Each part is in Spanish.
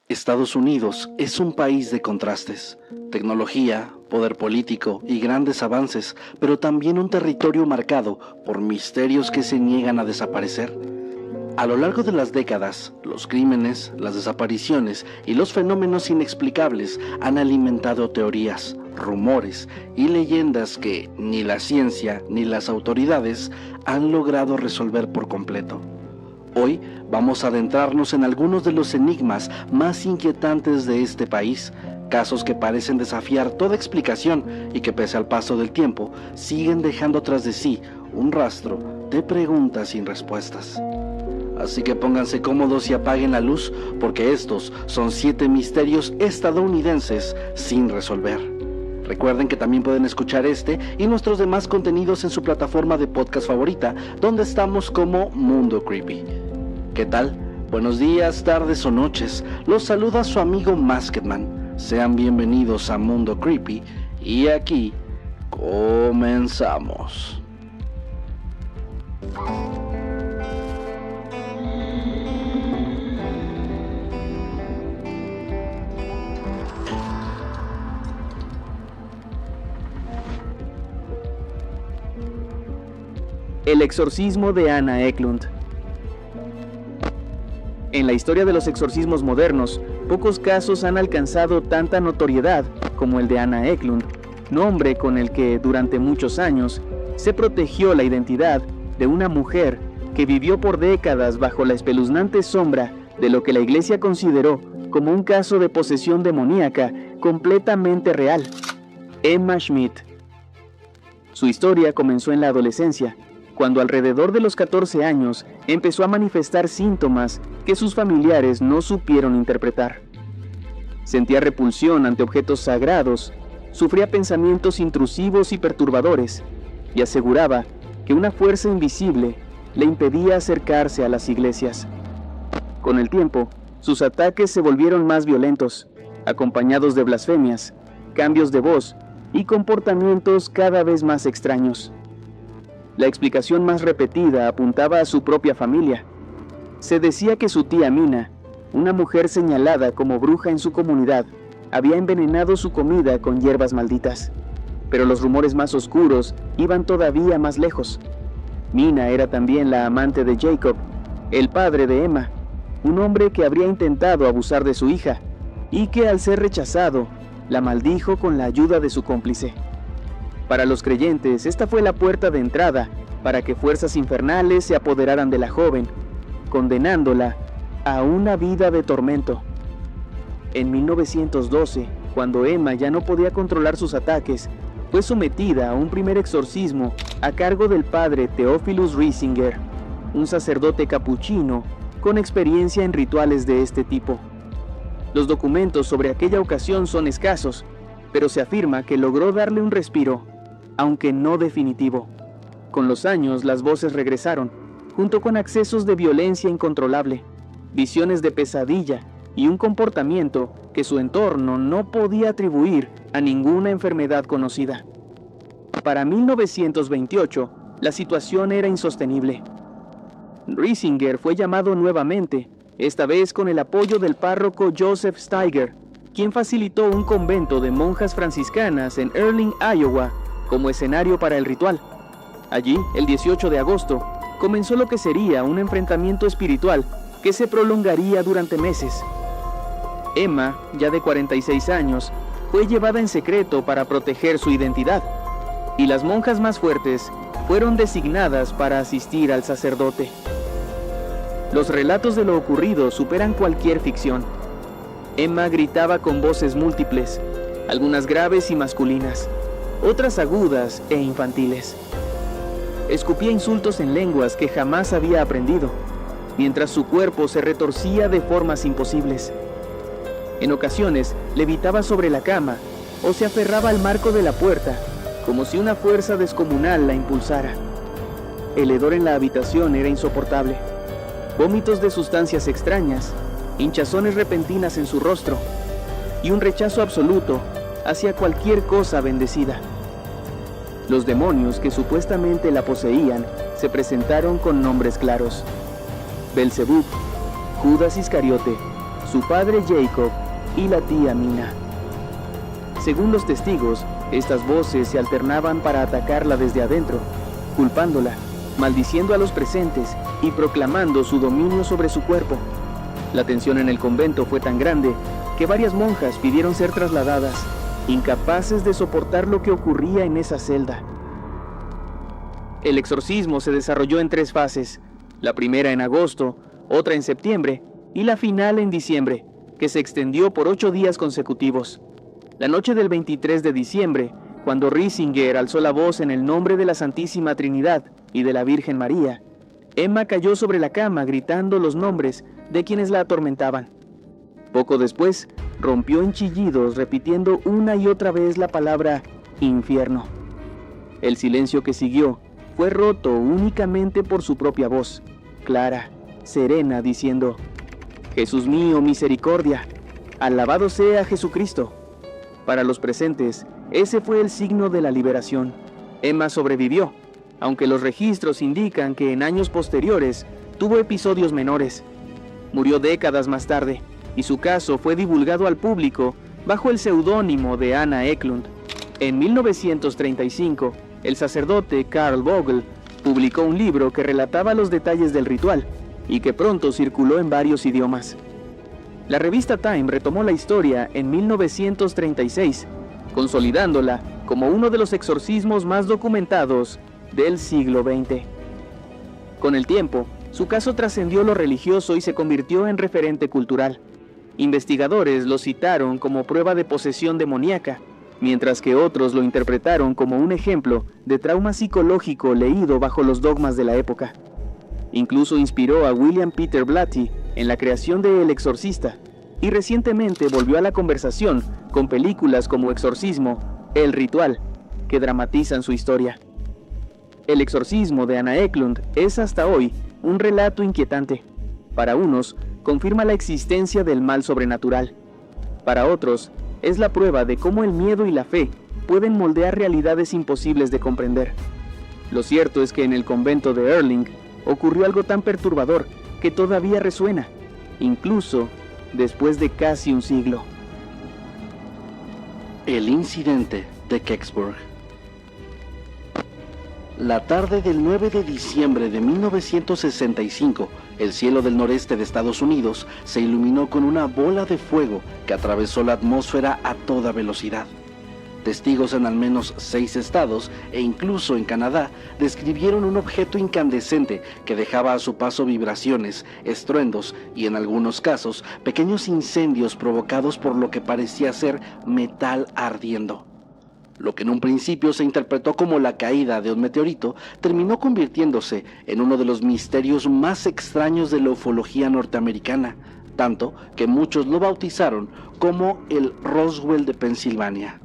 Estados Unidos es un país de contrastes, tecnología, poder político y grandes avances, pero también un territorio marcado por misterios que se niegan a desaparecer. A lo largo de las décadas, los crímenes, las desapariciones y los fenómenos inexplicables han alimentado teorías, rumores y leyendas que ni la ciencia ni las autoridades han logrado resolver por completo. Hoy vamos a adentrarnos en algunos de los enigmas más inquietantes de este país, casos que parecen desafiar toda explicación y que pese al paso del tiempo siguen dejando tras de sí un rastro de preguntas sin respuestas. Así que pónganse cómodos y apaguen la luz, porque estos son 7 misterios estadounidenses sin resolver. Recuerden que también pueden escuchar este y nuestros demás contenidos en su plataforma de podcast favorita, donde estamos como Mundo Creepy. ¿Qué tal? Buenos días, tardes o noches. Los saluda su amigo Masketman. Sean bienvenidos a Mundo Creepy y aquí comenzamos. El exorcismo de Anna Eklund. En la historia de los exorcismos modernos, pocos casos han alcanzado tanta notoriedad como el de Anna Eklund, nombre con el que durante muchos años se protegió la identidad de una mujer que vivió por décadas bajo la espeluznante sombra de lo que la Iglesia consideró como un caso de posesión demoníaca completamente real: Emma Schmidt. Su historia comenzó en la adolescencia, cuando alrededor de los 14 años empezó a manifestar síntomas que sus familiares no supieron interpretar. Sentía repulsión ante objetos sagrados, sufría pensamientos intrusivos y perturbadores, y aseguraba que una fuerza invisible le impedía acercarse a las iglesias. Con el tiempo, sus ataques se volvieron más violentos, acompañados de blasfemias, cambios de voz y comportamientos cada vez más extraños. La explicación más repetida apuntaba a su propia familia. Se decía que su tía Mina, una mujer señalada como bruja en su comunidad, había envenenado su comida con hierbas malditas. Pero los rumores más oscuros iban todavía más lejos. Mina era también la amante de Jacob, el padre de Emma, un hombre que habría intentado abusar de su hija y que, al ser rechazado, la maldijo con la ayuda de su cómplice. Para los creyentes, esta fue la puerta de entrada para que fuerzas infernales se apoderaran de la joven, condenándola a una vida de tormento. En 1912, cuando Emma ya no podía controlar sus ataques, fue sometida a un primer exorcismo a cargo del padre Theophilus Riesinger, un sacerdote capuchino con experiencia en rituales de este tipo. Los documentos sobre aquella ocasión son escasos, pero se afirma que logró darle un respiro, aunque no definitivo. Con los años, las voces regresaron, junto con accesos de violencia incontrolable, visiones de pesadilla y un comportamiento que su entorno no podía atribuir a ninguna enfermedad conocida. Para 1928, la situación era insostenible. Riesinger fue llamado nuevamente, esta vez con el apoyo del párroco Joseph Steiger, quien facilitó un convento de monjas franciscanas en Earling, Iowa, como escenario para el ritual. Allí, el 18 de agosto, comenzó lo que sería un enfrentamiento espiritual que se prolongaría durante meses. Emma, ya de 46 años, fue llevada en secreto para proteger su identidad, y las monjas más fuertes fueron designadas para asistir al sacerdote. Los relatos de lo ocurrido superan cualquier ficción. Emma gritaba con voces múltiples, algunas graves y masculinas, otras agudas e infantiles. Escupía insultos en lenguas que jamás había aprendido, mientras su cuerpo se retorcía de formas imposibles. En ocasiones, levitaba sobre la cama o se aferraba al marco de la puerta, como si una fuerza descomunal la impulsara. El hedor en la habitación era insoportable. Vómitos de sustancias extrañas, hinchazones repentinas en su rostro y un rechazo absoluto hacia cualquier cosa bendecida. Los demonios que supuestamente la poseían se presentaron con nombres claros: Belzebub, Judas Iscariote, su padre Jacob y la tía Mina. Según los testigos, estas voces se alternaban para atacarla desde adentro, culpándola, maldiciendo a los presentes y proclamando su dominio sobre su cuerpo. La tensión en el convento fue tan grande que varias monjas pidieron ser trasladadas, incapaces de soportar lo que ocurría en esa celda. El exorcismo se desarrolló en 3 fases, la primera en agosto, otra en septiembre y la final en diciembre, que se extendió por 8 días consecutivos. La noche del 23 de diciembre, cuando Riesinger alzó la voz en el nombre de la Santísima Trinidad y de la Virgen María, Emma cayó sobre la cama gritando los nombres de quienes la atormentaban. Poco después, rompió en chillidos repitiendo una y otra vez la palabra infierno. El silencio que siguió fue roto únicamente por su propia voz, clara, serena, diciendo: Jesús mío, misericordia, alabado sea Jesucristo. Para los presentes, ese fue el signo de la liberación. Emma sobrevivió, aunque los registros indican que en años posteriores tuvo episodios menores. Murió décadas más tarde, y su caso fue divulgado al público bajo el seudónimo de Anna Eklund. En 1935, el sacerdote Carl Vogel publicó un libro que relataba los detalles del ritual y que pronto circuló en varios idiomas. La revista Time retomó la historia en 1936, consolidándola como uno de los exorcismos más documentados del siglo XX. Con el tiempo, su caso trascendió lo religioso y se convirtió en referente cultural. Investigadores lo citaron como prueba de posesión demoníaca, mientras que otros lo interpretaron como un ejemplo de trauma psicológico leído bajo los dogmas de la época. Incluso inspiró a William Peter Blatty en la creación de El Exorcista, y recientemente volvió a la conversación con películas como Exorcismo, El Ritual, que dramatizan su historia. El exorcismo de Anna Eklund es hasta hoy un relato inquietante. Para unos, confirma la existencia del mal sobrenatural. Para otros, es la prueba de cómo el miedo y la fe pueden moldear realidades imposibles de comprender. Lo cierto es que en el convento de Erling ocurrió algo tan perturbador que todavía resuena, incluso después de casi un siglo. El incidente de Kecksburg. La tarde del 9 de diciembre de 1965, el cielo del noreste de Estados Unidos se iluminó con una bola de fuego que atravesó la atmósfera a toda velocidad. Testigos en al menos 6 estados e incluso en Canadá describieron un objeto incandescente que dejaba a su paso vibraciones, estruendos y en algunos casos pequeños incendios provocados por lo que parecía ser metal ardiendo. Lo que en un principio se interpretó como la caída de un meteorito terminó convirtiéndose en uno de los misterios más extraños de la ufología norteamericana, tanto que muchos lo bautizaron como el Roswell de Pensilvania.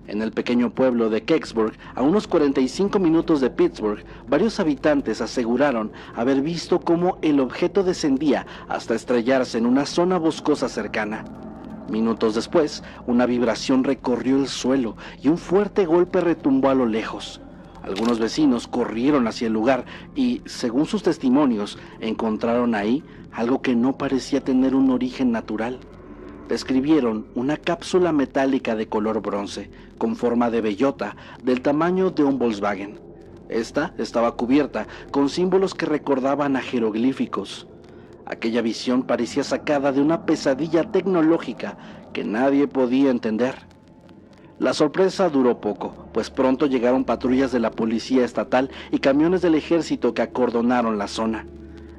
En el pequeño pueblo de Kecksburg, a unos 45 minutos de Pittsburgh, varios habitantes aseguraron haber visto cómo el objeto descendía hasta estrellarse en una zona boscosa cercana. Minutos después, una vibración recorrió el suelo y un fuerte golpe retumbó a lo lejos. Algunos vecinos corrieron hacia el lugar y, según sus testimonios, encontraron ahí algo que no parecía tener un origen natural. Describieron una cápsula metálica de color bronce, con forma de bellota, del tamaño de un Volkswagen. Esta estaba cubierta con símbolos que recordaban a jeroglíficos. Aquella visión parecía sacada de una pesadilla tecnológica que nadie podía entender. La sorpresa duró poco, pues pronto llegaron patrullas de la policía estatal y camiones del ejército que acordonaron la zona.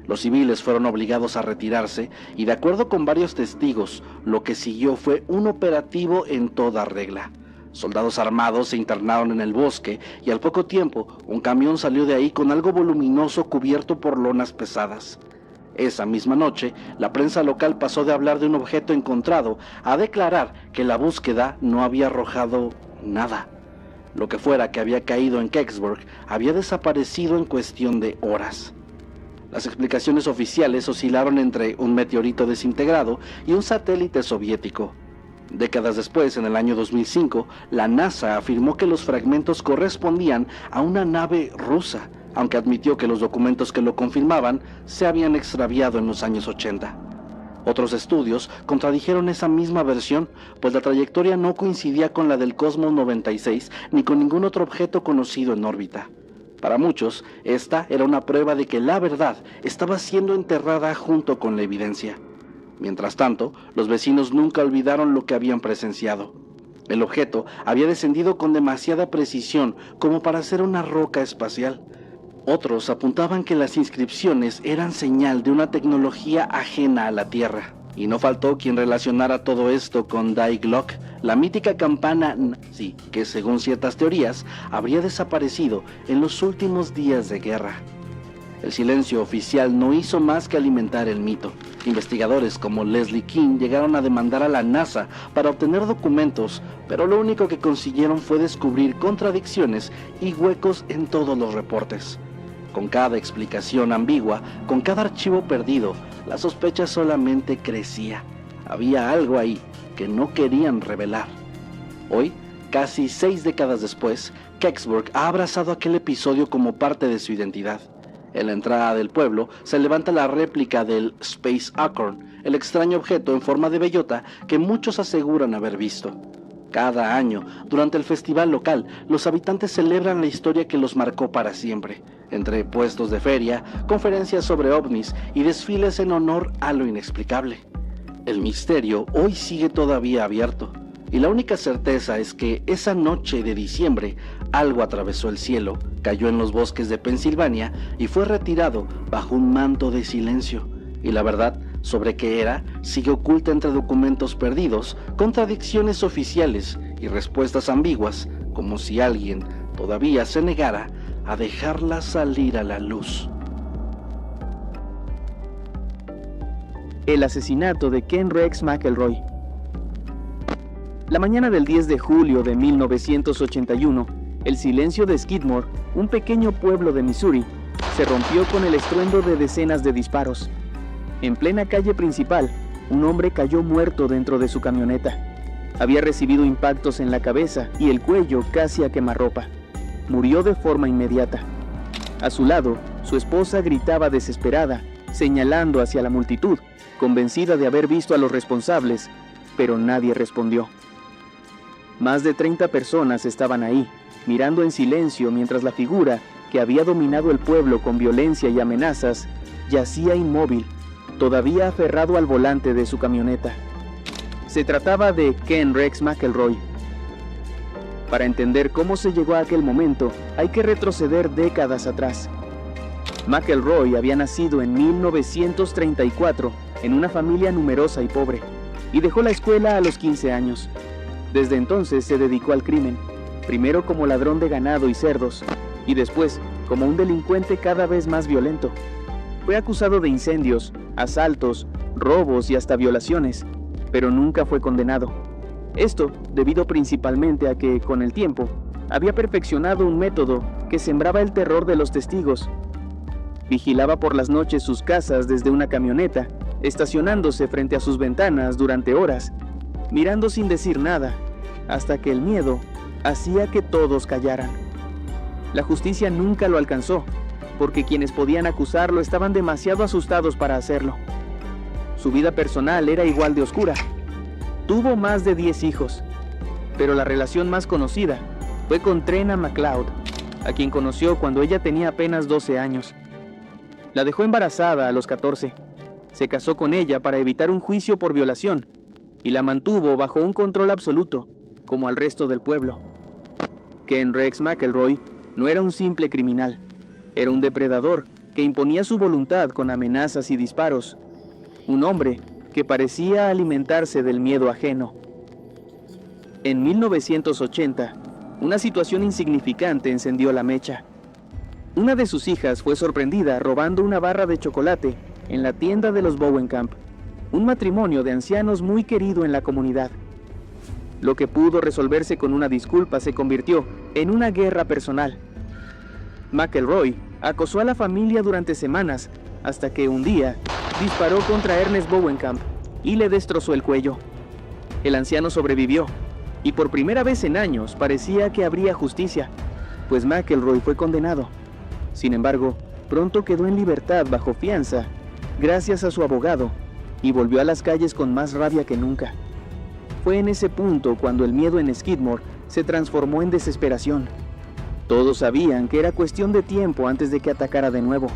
Los civiles fueron obligados a retirarse y, de acuerdo con varios testigos, lo que siguió fue un operativo en toda regla. Soldados armados se internaron en el bosque y al poco tiempo un camión salió de ahí con algo voluminoso cubierto por lonas pesadas. Esa misma noche, la prensa local pasó de hablar de un objeto encontrado a declarar que la búsqueda no había arrojado nada. Lo que fuera que había caído en Kecksburg había desaparecido en cuestión de horas. Las explicaciones oficiales oscilaron entre un meteorito desintegrado y un satélite soviético. Décadas después, en el año 2005, la NASA afirmó que los fragmentos correspondían a una nave rusa, aunque admitió que los documentos que lo confirmaban se habían extraviado en los años 80. Otros estudios contradijeron esa misma versión, pues la trayectoria no coincidía con la del Cosmos 96 ni con ningún otro objeto conocido en órbita. Para muchos, esta era una prueba de que la verdad estaba siendo enterrada junto con la evidencia. Mientras tanto, los vecinos nunca olvidaron lo que habían presenciado. El objeto había descendido con demasiada precisión como para ser una roca espacial. Otros apuntaban que las inscripciones eran señal de una tecnología ajena a la Tierra. Y no faltó quien relacionara todo esto con Die Glocke, la mítica campana nazi que, según ciertas teorías, habría desaparecido en los últimos días de guerra. El silencio oficial no hizo más que alimentar el mito. Investigadores como Leslie King llegaron a demandar a la NASA para obtener documentos, pero lo único que consiguieron fue descubrir contradicciones y huecos en todos los reportes. Con cada explicación ambigua, con cada archivo perdido, la sospecha solamente crecía. Había algo ahí que no querían revelar. Hoy, casi 6 décadas después, Kecksburg ha abrazado aquel episodio como parte de su identidad. En la entrada del pueblo se levanta la réplica del Space Acorn, el extraño objeto en forma de bellota que muchos aseguran haber visto. Cada año, durante el festival local, los habitantes celebran la historia que los marcó para siempre, entre puestos de feria, conferencias sobre ovnis y desfiles en honor a lo inexplicable. El misterio hoy sigue todavía abierto, y la única certeza es que esa noche de diciembre algo atravesó el cielo, cayó en los bosques de Pensilvania y fue retirado bajo un manto de silencio, y la verdad sobre qué era sigue oculta entre documentos perdidos, contradicciones oficiales y respuestas ambiguas, como si alguien todavía se negara a dejarla salir a la luz. El asesinato de Ken Rex McElroy. La mañana del 10 de julio de 1981, el silencio de Skidmore, un pequeño pueblo de Missouri, se rompió con el estruendo de decenas de disparos. En plena calle principal, un hombre cayó muerto dentro de su camioneta. Había recibido impactos en la cabeza y el cuello casi a quemarropa. Murió de forma inmediata. A su lado, su esposa gritaba desesperada, señalando hacia la multitud, convencida de haber visto a los responsables, pero nadie respondió. Más de 30 personas estaban ahí, mirando en silencio mientras la figura, que había dominado el pueblo con violencia y amenazas, yacía inmóvil, todavía aferrado al volante de su camioneta. Se trataba de Ken Rex McElroy. Para entender cómo se llegó a aquel momento, hay que retroceder décadas atrás. McElroy había nacido en 1934 en una familia numerosa y pobre, y dejó la escuela a los 15 años. Desde entonces se dedicó al crimen, primero como ladrón de ganado y cerdos, y después como un delincuente cada vez más violento. Fue acusado de incendios, asaltos, robos y hasta violaciones, pero nunca fue condenado. Esto debido principalmente a que, con el tiempo, había perfeccionado un método que sembraba el terror de los testigos. Vigilaba por las noches sus casas desde una camioneta, estacionándose frente a sus ventanas durante horas, mirando sin decir nada, hasta que el miedo hacía que todos callaran. La justicia nunca lo alcanzó, porque quienes podían acusarlo estaban demasiado asustados para hacerlo. Su vida personal era igual de oscura. Tuvo más de 10 hijos, pero la relación más conocida fue con Trena McLeod, a quien conoció cuando ella tenía apenas 12 años. La dejó embarazada a los 14. Se casó con ella para evitar un juicio por violación y la mantuvo bajo un control absoluto, como al resto del pueblo. Ken Rex McElroy no era un simple criminal. Era un depredador que imponía su voluntad con amenazas y disparos. Un hombre que parecía alimentarse del miedo ajeno. En 1980, una situación insignificante encendió la mecha. Una de sus hijas fue sorprendida robando una barra de chocolate en la tienda de los Bowenkamp, un matrimonio de ancianos muy querido en la comunidad. Lo que pudo resolverse con una disculpa se convirtió en una guerra personal. McElroy acosó a la familia durante semanas, hasta que un día disparó contra Ernest Bowenkamp y le destrozó el cuello. El anciano sobrevivió, y por primera vez en años parecía que habría justicia, pues McElroy fue condenado. Sin embargo, pronto quedó en libertad bajo fianza, gracias a su abogado, y volvió a las calles con más rabia que nunca. Fue en ese punto cuando el miedo en Skidmore se transformó en desesperación. Todos sabían que era cuestión de tiempo antes de que atacara de nuevo.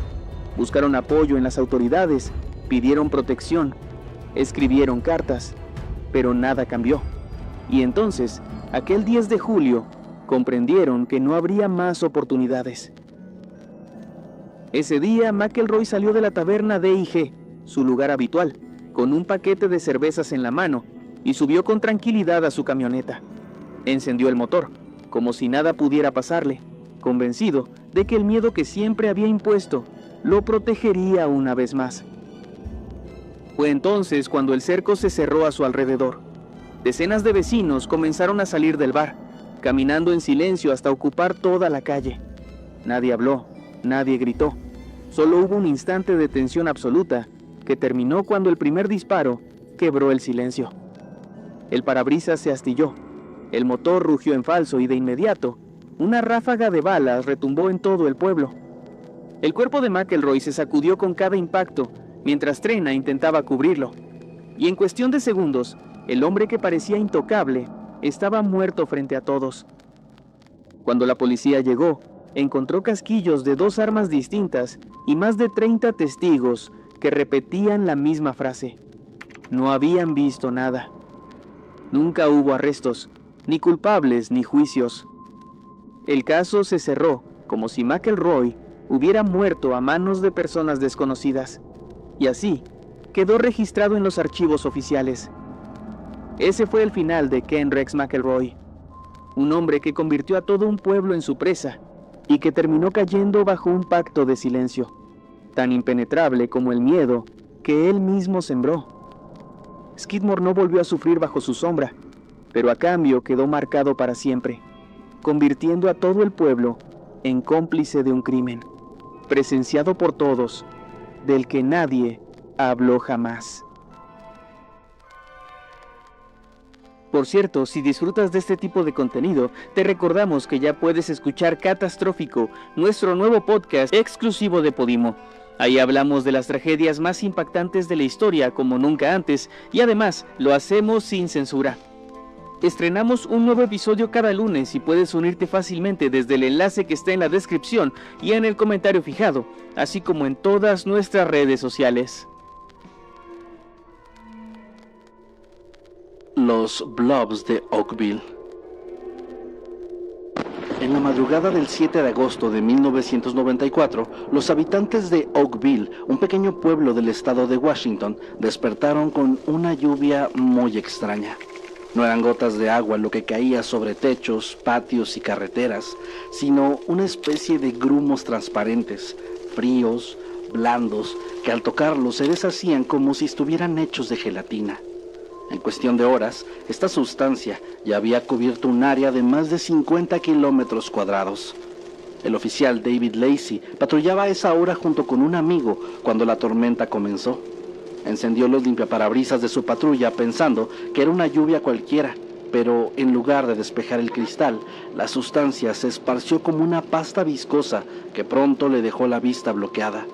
Buscaron apoyo en las autoridades, pidieron protección, escribieron cartas, pero nada cambió. Y entonces, aquel 10 de julio, comprendieron que no habría más oportunidades. Ese día, McElroy salió de la taberna D&G, su lugar habitual, con un paquete de cervezas en la mano, y subió con tranquilidad a su camioneta. Encendió el motor, como si nada pudiera pasarle, convencido de que el miedo que siempre había impuesto lo protegería una vez más. Fue entonces cuando el cerco se cerró a su alrededor. Decenas de vecinos comenzaron a salir del bar, caminando en silencio hasta ocupar toda la calle. Nadie habló, nadie gritó. Solo hubo un instante de tensión absoluta que terminó cuando el primer disparo quebró el silencio. El parabrisas se astilló, el motor rugió en falso y de inmediato, una ráfaga de balas retumbó en todo el pueblo. El cuerpo de McElroy se sacudió con cada impacto, mientras Trena intentaba cubrirlo. Y en cuestión de segundos, el hombre que parecía intocable estaba muerto frente a todos. Cuando la policía llegó, encontró casquillos de 2 armas distintas y más de 30 testigos que repetían la misma frase. No habían visto nada. Nunca hubo arrestos, ni culpables ni juicios. El caso se cerró como si McElroy hubiera muerto a manos de personas desconocidas, y así quedó registrado en los archivos oficiales. Ese fue el final de Ken Rex McElroy, un hombre que convirtió a todo un pueblo en su presa y que terminó cayendo bajo un pacto de silencio, tan impenetrable como el miedo que él mismo sembró. Skidmore no volvió a sufrir bajo su sombra, pero a cambio quedó marcado para siempre, convirtiendo a todo el pueblo en cómplice de un crimen, presenciado por todos, del que nadie habló jamás. Por cierto, si disfrutas de este tipo de contenido, te recordamos que ya puedes escuchar Catastrófico, nuestro nuevo podcast exclusivo de Podimo. Ahí hablamos de las tragedias más impactantes de la historia como nunca antes, y además lo hacemos sin censura. Estrenamos un nuevo episodio cada lunes y puedes unirte fácilmente desde el enlace que está en la descripción y en el comentario fijado, así como en todas nuestras redes sociales. Los Blobs de Oakville. En la madrugada del 7 de agosto de 1994, los habitantes de Oakville, un pequeño pueblo del estado de Washington, despertaron con una lluvia muy extraña. No eran gotas de agua lo que caía sobre techos, patios y carreteras, sino una especie de grumos transparentes, fríos, blandos, que al tocarlos se deshacían como si estuvieran hechos de gelatina. En cuestión de horas, esta sustancia ya había cubierto un área de más de 50 kilómetros cuadrados. El oficial David Lacey patrullaba a esa hora junto con un amigo cuando la tormenta comenzó. Encendió los limpiaparabrisas de su patrulla pensando que era una lluvia cualquiera, pero en lugar de despejar el cristal, la sustancia se esparció como una pasta viscosa que pronto le dejó la vista bloqueada.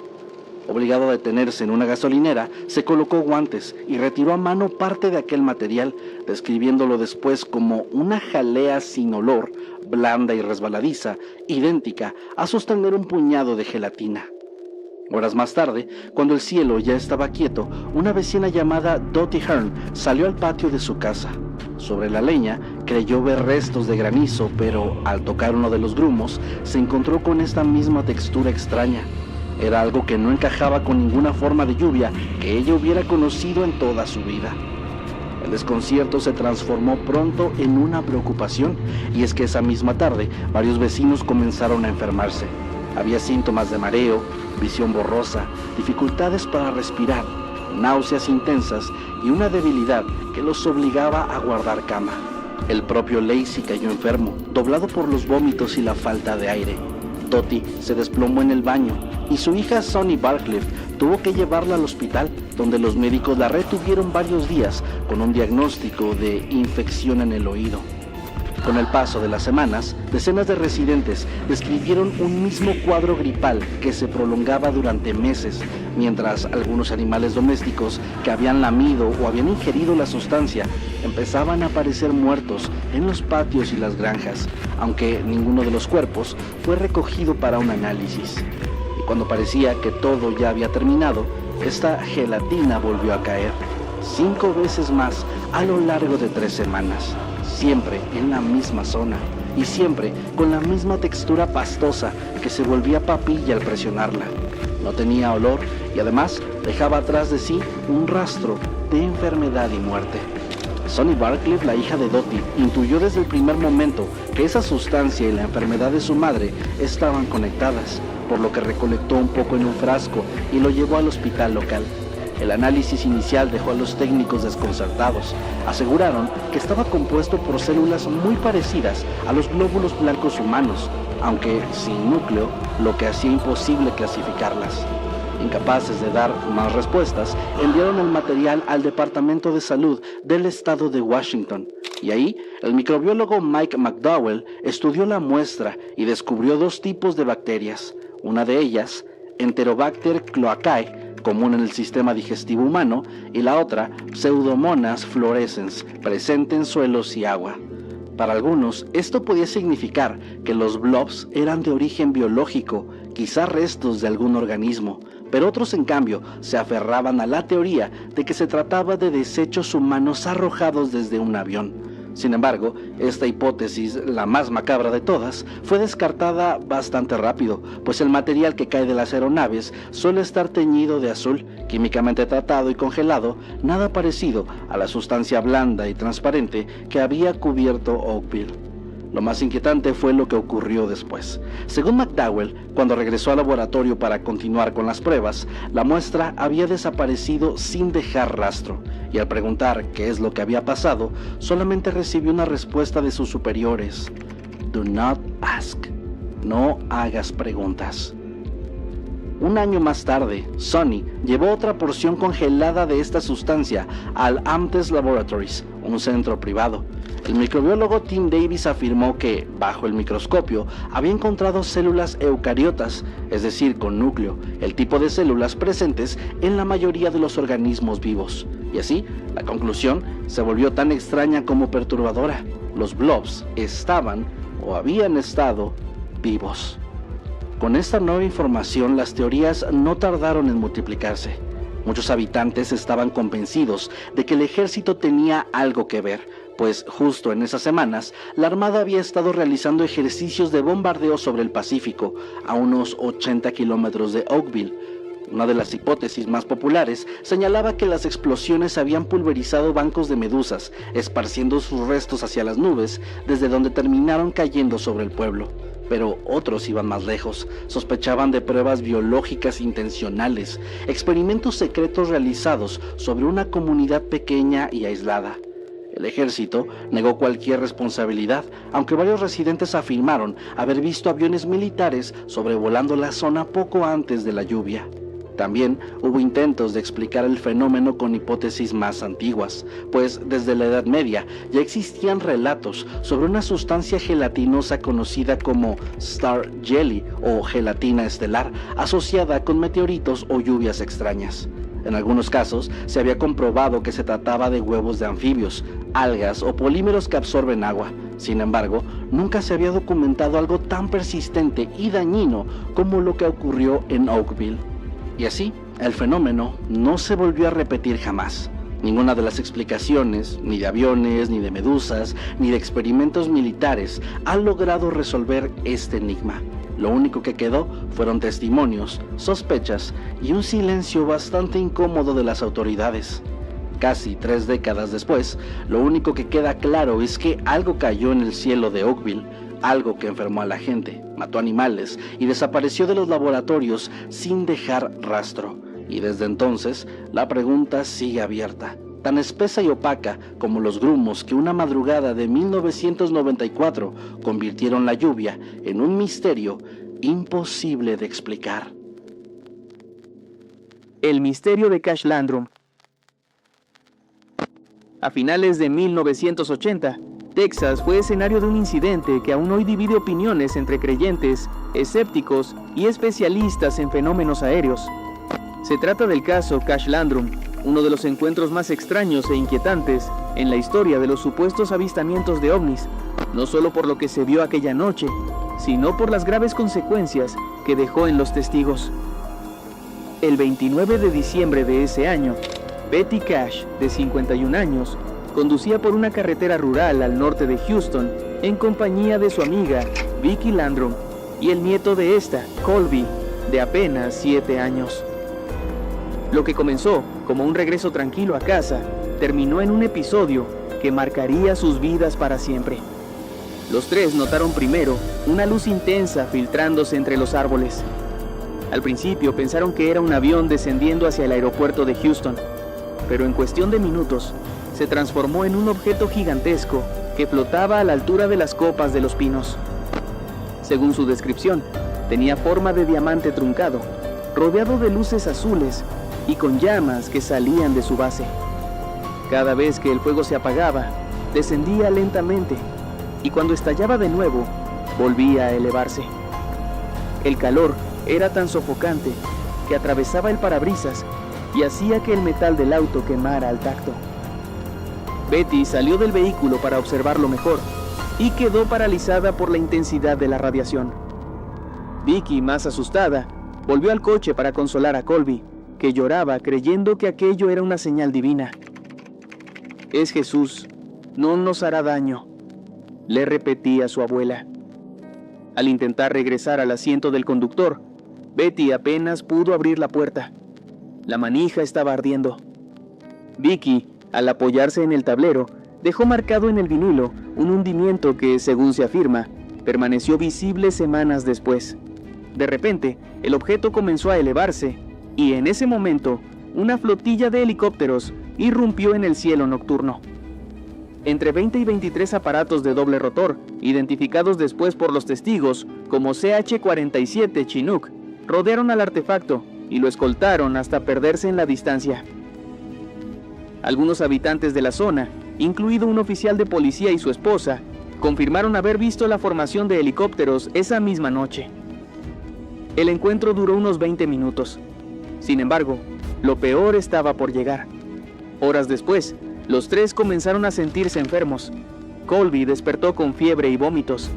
Obligado a detenerse en una gasolinera, se colocó guantes y retiró a mano parte de aquel material, describiéndolo después como una jalea sin olor, blanda y resbaladiza, idéntica a sostener un puñado de gelatina. Horas más tarde, cuando el cielo ya estaba quieto, una vecina llamada Dottie Hearn salió al patio de su casa. Sobre la leña creyó ver restos de granizo, pero al tocar uno de los grumos, se encontró con esta misma textura extraña. Era algo que no encajaba con ninguna forma de lluvia que ella hubiera conocido en toda su vida. El desconcierto se transformó pronto en una preocupación, y es que esa misma tarde varios vecinos comenzaron a enfermarse. Había síntomas de mareo, visión borrosa, dificultades para respirar, náuseas intensas y una debilidad que los obligaba a guardar cama. El propio Lacey cayó enfermo, doblado por los vómitos y la falta de aire. Dottie se desplomó en el baño y su hija Sonny Barcliffe tuvo que llevarla al hospital, donde los médicos la retuvieron varios días con un diagnóstico de infección en el oído. Con el paso de las semanas, decenas de residentes describieron un mismo cuadro gripal que se prolongaba durante meses, mientras algunos animales domésticos que habían lamido o habían ingerido la sustancia empezaban a aparecer muertos en los patios y las granjas, aunque ninguno de los cuerpos fue recogido para un análisis. Y cuando parecía que todo ya había terminado, esta gelatina volvió a caer 5 veces más a lo largo de 3 semanas, siempre en la misma zona y siempre con la misma textura pastosa que se volvía papilla al presionarla. No tenía olor y además dejaba atrás de sí un rastro de enfermedad y muerte. Sonny Barclay, la hija de Dottie, intuyó desde el primer momento que esa sustancia y la enfermedad de su madre estaban conectadas, por lo que recolectó un poco en un frasco y lo llevó al hospital local. El análisis inicial dejó a los técnicos desconcertados. Aseguraron que estaba compuesto por células muy parecidas a los glóbulos blancos humanos, aunque sin núcleo, lo que hacía imposible clasificarlas. Incapaces de dar más respuestas, enviaron el material al Departamento de Salud del estado de Washington. Y ahí, el microbiólogo Mike McDowell estudió la muestra y descubrió 2 tipos de bacterias. Una de ellas, Enterobacter cloacae, común en el sistema digestivo humano, y la otra, Pseudomonas fluorescens, presente en suelos y agua. Para algunos, esto podía significar que los blobs eran de origen biológico, quizá restos de algún organismo, pero otros, en cambio, se aferraban a la teoría de que se trataba de desechos humanos arrojados desde un avión. Sin embargo, esta hipótesis, la más macabra de todas, fue descartada bastante rápido, pues el material que cae de las aeronaves suele estar teñido de azul, químicamente tratado y congelado, nada parecido a la sustancia blanda y transparente que había cubierto Oakville. Lo más inquietante fue lo que ocurrió después. Según McDowell, cuando regresó al laboratorio para continuar con las pruebas, la muestra había desaparecido sin dejar rastro, y al preguntar qué es lo que había pasado, solamente recibió una respuesta de sus superiores: "Do not ask", no hagas preguntas. Un año más tarde, Sonny llevó otra porción congelada de esta sustancia al Amtes Laboratories, un centro privado. El microbiólogo Tim Davis afirmó que, bajo el microscopio, había encontrado células eucariotas, es decir, con núcleo, el tipo de células presentes en la mayoría de los organismos vivos. Y así, la conclusión se volvió tan extraña como perturbadora. Los blobs estaban, o habían estado, vivos. Con esta nueva información, las teorías no tardaron en multiplicarse. Muchos habitantes estaban convencidos de que el ejército tenía algo que ver, pues justo en esas semanas, la Armada había estado realizando ejercicios de bombardeo sobre el Pacífico, a unos 80 kilómetros de Oakville. Una de las hipótesis más populares señalaba que las explosiones habían pulverizado bancos de medusas, esparciendo sus restos hacia las nubes, desde donde terminaron cayendo sobre el pueblo. Pero otros iban más lejos, sospechaban de pruebas biológicas intencionales, experimentos secretos realizados sobre una comunidad pequeña y aislada. El ejército negó cualquier responsabilidad, aunque varios residentes afirmaron haber visto aviones militares sobrevolando la zona poco antes de la lluvia. También hubo intentos de explicar el fenómeno con hipótesis más antiguas, pues desde la Edad Media ya existían relatos sobre una sustancia gelatinosa conocida como Star Jelly o gelatina estelar, asociada con meteoritos o lluvias extrañas. En algunos casos se había comprobado que se trataba de huevos de anfibios, algas o polímeros que absorben agua. Sin embargo, nunca se había documentado algo tan persistente y dañino como lo que ocurrió en Oakville. Y así, el fenómeno no se volvió a repetir jamás. Ninguna de las explicaciones, ni de aviones, ni de medusas, ni de experimentos militares, ha logrado resolver este enigma. Lo único que quedó fueron testimonios, sospechas y un silencio bastante incómodo de las autoridades. Casi 3 décadas después, lo único que queda claro es que algo cayó en el cielo de Oakville, algo que enfermó a la gente, mató animales y desapareció de los laboratorios sin dejar rastro. Y desde entonces, la pregunta sigue abierta, tan espesa y opaca como los grumos que una madrugada de 1994 convirtieron la lluvia en un misterio imposible de explicar. El misterio de Cash Landrum. A finales de 1980, Texas fue escenario de un incidente que aún hoy divide opiniones entre creyentes, escépticos y especialistas en fenómenos aéreos. Se trata del caso Cash Landrum, uno de los encuentros más extraños e inquietantes en la historia de los supuestos avistamientos de ovnis, no solo por lo que se vio aquella noche, sino por las graves consecuencias que dejó en los testigos. El 29 de diciembre de ese año, Betty Cash, de 51 años, conducía por una carretera rural al norte de Houston en compañía de su amiga Vicky Landrum y el nieto de esta, Colby, de apenas 7 años. Lo que comenzó como un regreso tranquilo a casa terminó en un episodio que marcaría sus vidas para siempre. Los tres notaron primero una luz intensa filtrándose entre los árboles. Al principio pensaron que era un avión descendiendo hacia el aeropuerto de Houston, pero en cuestión de minutos se transformó en un objeto gigantesco que flotaba a la altura de las copas de los pinos. Según su descripción, tenía forma de diamante truncado, rodeado de luces azules y con llamas que salían de su base. Cada vez que el fuego se apagaba, descendía lentamente y cuando estallaba de nuevo, volvía a elevarse. El calor era tan sofocante que atravesaba el parabrisas y hacía que el metal del auto quemara al tacto. Betty salió del vehículo para observarlo mejor y quedó paralizada por la intensidad de la radiación. Vicky, más asustada, volvió al coche para consolar a Colby, que lloraba creyendo que aquello era una señal divina. «Es Jesús, no nos hará daño», le repetía su abuela. Al intentar regresar al asiento del conductor, Betty apenas pudo abrir la puerta. La manija estaba ardiendo. Vicky, al apoyarse en el tablero, dejó marcado en el vinilo un hundimiento que, según se afirma, permaneció visible semanas después. De repente, el objeto comenzó a elevarse y en ese momento, una flotilla de helicópteros irrumpió en el cielo nocturno. Entre 20 y 23 aparatos de doble rotor, identificados después por los testigos como CH-47 Chinook, rodearon al artefacto y lo escoltaron hasta perderse en la distancia. Algunos habitantes de la zona, incluido un oficial de policía y su esposa, confirmaron haber visto la formación de helicópteros esa misma noche. El encuentro duró unos 20 minutos. Sin embargo, lo peor estaba por llegar. Horas después, los tres comenzaron a sentirse enfermos. Colby despertó con fiebre y vómitos.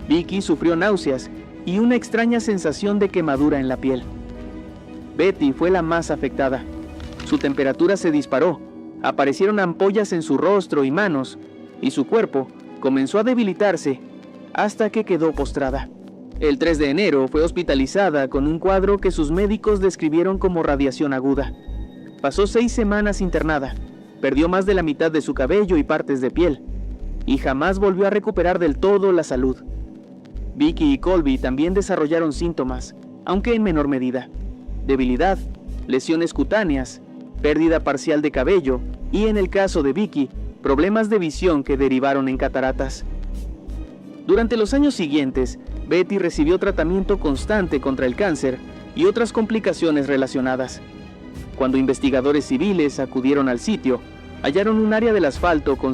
Vicky sufrió náuseas y una extraña sensación de quemadura en la piel. Betty fue la más afectada. Su temperatura se disparó, aparecieron ampollas en su rostro y manos, y su cuerpo comenzó a debilitarse hasta que quedó postrada. El 3 de enero fue hospitalizada con un cuadro que sus médicos describieron como radiación aguda. Pasó 6 semanas internada, perdió más de la mitad de su cabello y partes de piel, y jamás volvió a recuperar del todo la salud. Vicky y Colby también desarrollaron síntomas, aunque en menor medida: debilidad, lesiones cutáneas, pérdida parcial de cabello y, en el caso de Vicky, problemas de visión que derivaron en cataratas. Durante los años siguientes, Betty recibió tratamiento constante contra el cáncer y otras complicaciones relacionadas. Cuando investigadores civiles acudieron al sitio, hallaron un área del asfalto con